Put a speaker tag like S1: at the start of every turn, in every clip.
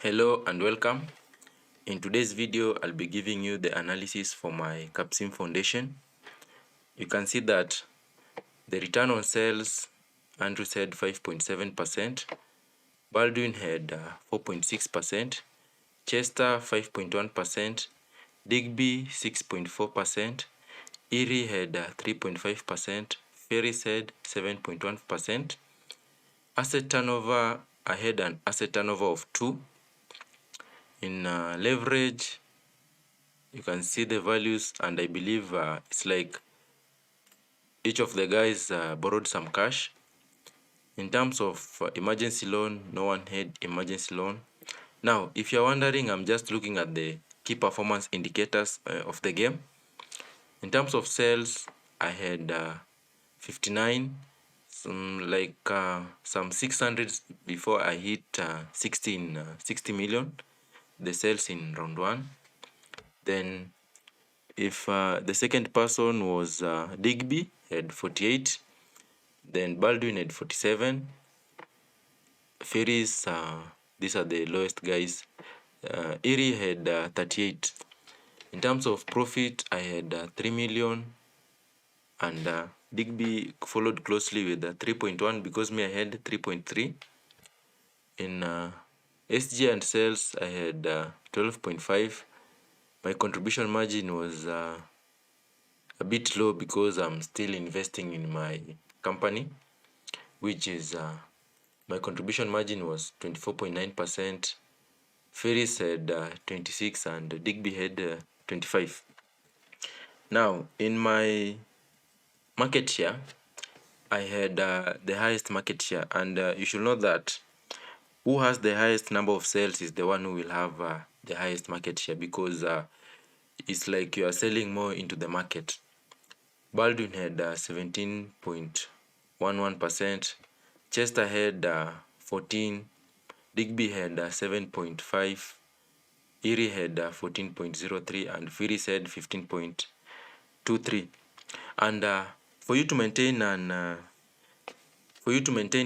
S1: Hello and welcome. In today's video, I'll be giving you the analysis for my Capsim foundation. You can see that the return on sales, Andrew said 5.7%, Baldwin had 4.6%, Chester 5.1%, Digby 6.4%, Erie had 3.5%, Ferry said 7.1%. Asset turnover, I had an asset turnover of 2. In leverage, you can see the values, and I believe it's like each of the guys borrowed some cash. In terms of emergency loan, no one had emergency loan. Now, if you're wondering, I'm just looking at the key performance indicators of the game. In terms of sales, I had 59, some 600 before I hit 60 million, the sales in round 1. Then if the second person was Digby, had 48, then Baldwin had 47. Ferries, these are the lowest guys. Erie had 38. In terms of profit, I had 3 million, and Digby followed closely with 3.1 because me I had 3.3. In SG and sales, I had 12.5. My contribution margin was a bit low because I'm still investing in my company, which is my contribution margin was 24.9%. Ferris had 26 and Digby had 25. Now, in my market share, I had the highest market share, and you should know that who has the highest number of sales is the one who will have the highest market share, because it's like you are selling more into the market. Baldwin had 17.11%, Chester had 14, Digby had 7.5, Erie had 14.03, and Ferris had 15.23. And for you to maintain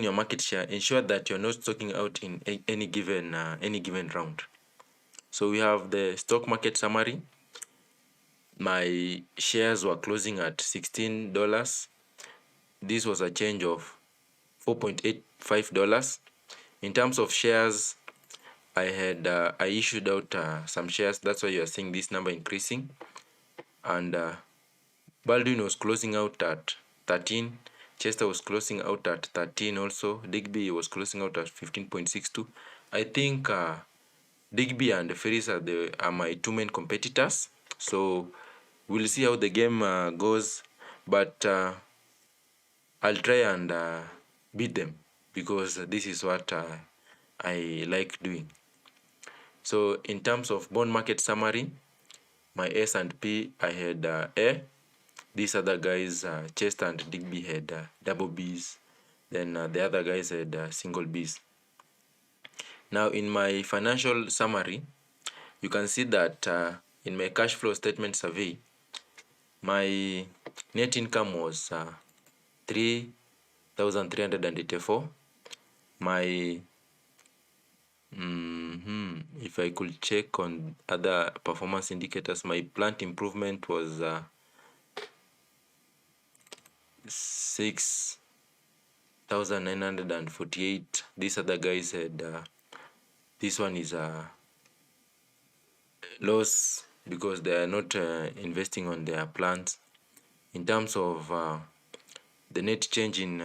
S1: your market share, ensure that you're not stocking out in any given round. So we have the stock market summary. My shares were closing at $16. This was a change of $4.85. In terms of shares, I issued out some shares. That's why you are seeing this number increasing. And Baldwin was closing out at 13. Chester was closing out at 13 also. Digby was closing out at 15.62. I think Digby and Ferris are my two main competitors. So we'll see how the game goes. But I'll try and beat them, because this is what I like doing. So in terms of bond market summary, my S&P, I had A. These other guys, Chester and Digby, had double Bs. Then the other guys had single Bs. Now in my financial summary, you can see that in my cash flow statement survey, my net income was 3,384. My if I could check on other performance indicators, my plant improvement was 6,948. These other guys had this one is a loss because they are not investing on their plants. In terms of the net change in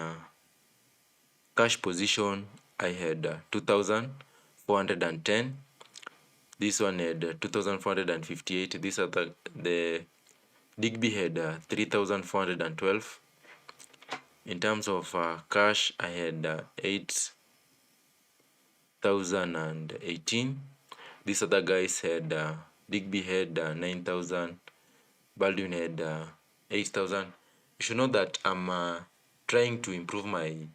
S1: cash position, I had 2,410. This one had 2,458. This other, the Digby had 3,412. In terms of cash, I had 8,018. These other guys had Digby had 9,000. Baldwin had 8,000. You should know that I'm trying to improve my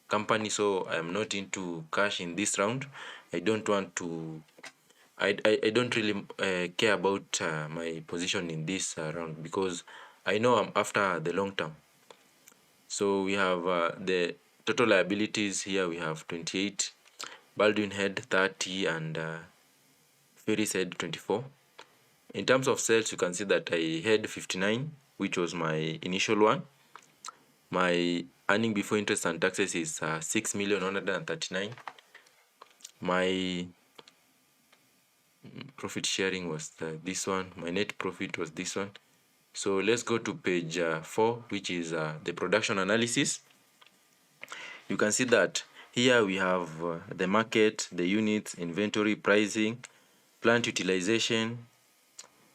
S1: company, so I'm not into cash in this round. I don't want to. I don't really care about my position in this round, because I know I'm after the long term. So we have the total liabilities here. We have 28. Baldwin had 30, and Ferris had 24. In terms of sales, you can see that I had 59, which was my initial one. My earning before interest and taxes is 6,139,000. My profit sharing was this one. My net profit was this one. So let's go to page 4, which is the production analysis. You can see that here we have the market, the units, inventory, pricing, plant utilization,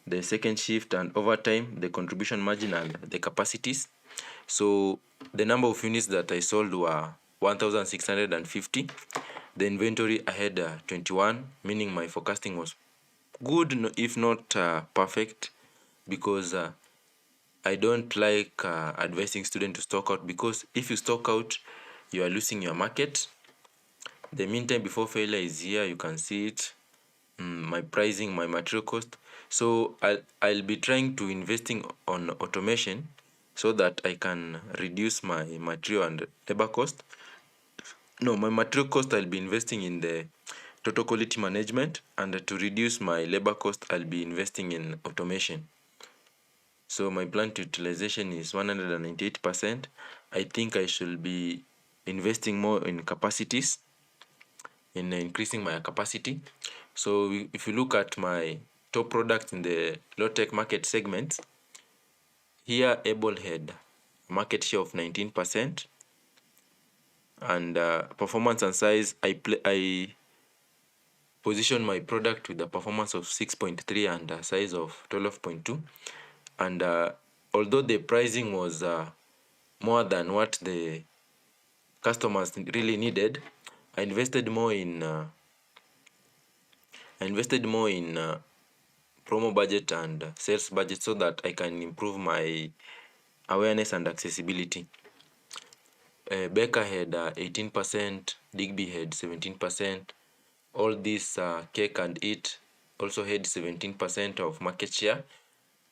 S1: the second shift and overtime, the contribution margin, and the capacities. So the number of units that I sold were 1,650. The inventory I had 21, meaning my forecasting was good, if not perfect, because I don't like advising students to stock out, because if you stock out, you are losing your market. The meantime before failure is here. You can see it. My pricing, my material cost. So I'll be trying to investing on automation so that I can reduce my material and labor cost. No, my material cost I'll be investing in the total quality management, and to reduce my labor cost I'll be investing in automation. So my plant utilization is 198%. I think I should be investing more in capacities, in increasing my capacity. So if you look at my top products in the low-tech market segment, here Able had a market share of 19%, and performance and size, I position my product with a performance of 6.3 and a size of 12.2. And although the pricing was more than what the customers really needed, I invested more in promo budget and sales budget so that I can improve my awareness and accessibility. Becker had 18%, Digby had 17%. All this Cake and Eat also had 17% of market share.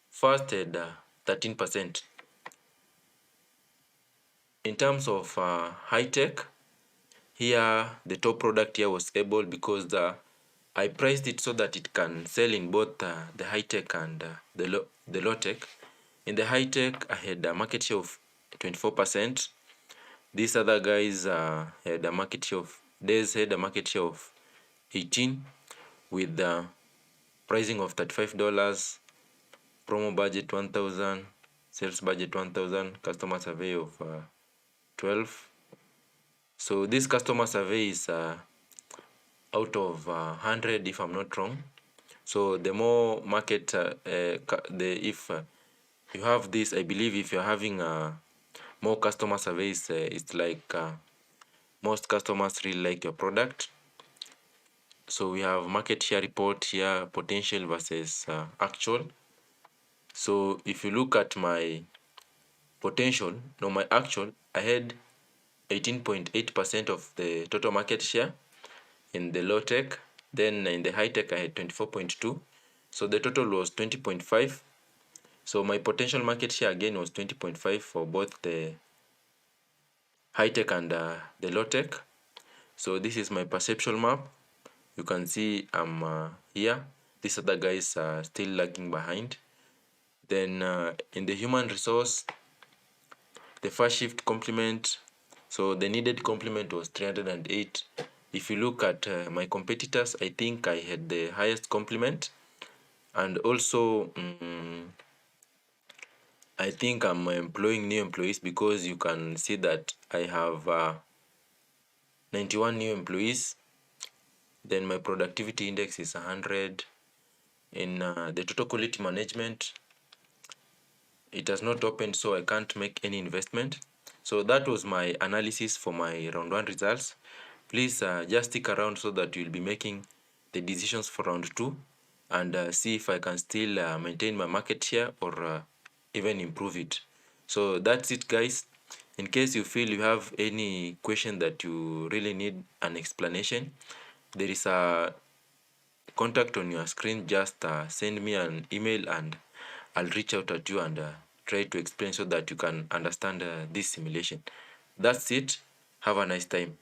S1: First had 13%. In terms of high tech, here the top product here was Able, because I priced it so that it can sell in both the high tech and the low tech. In the high tech, I had a market share of 24%. These other guys had a market share of Days had a market share of 18, with the pricing of $35, promo budget 1,000, sales budget 1,000, customer survey of 12. So this customer survey is out of 100, if I'm not wrong. So the more market, if you have this, I believe if you're having more customer surveys, it's like most customers really like your product. So we have market share report here, potential versus actual. So if you look at my potential, no, my actual, I had 18.8% of the total market share in the low tech. Then in the high tech, I had 24.2. So the total was 20.5. So my potential market share again was 20.5 for both the high tech and the low tech. So this is my perceptual map. You can see I'm here. These other guys are still lagging behind. Then in the human resource, the first shift complement, so the needed complement was 308. If you look at my competitors, I think I had the highest complement. And also I think I'm employing new employees, because you can see that I have 91 new employees. Then my productivity index is 100. In the total quality management, it has not opened, so I can't make any investment. So that was my analysis for my round 1 results. Please just stick around so that you'll be making the decisions for round 2, and see if I can still maintain my market share or even improve it. So that's it, guys. In case you feel you have any question that you really need an explanation, there is a contact on your screen. Just send me an email and I'll reach out at you and try to explain so that you can understand this simulation. That's it. Have a nice time.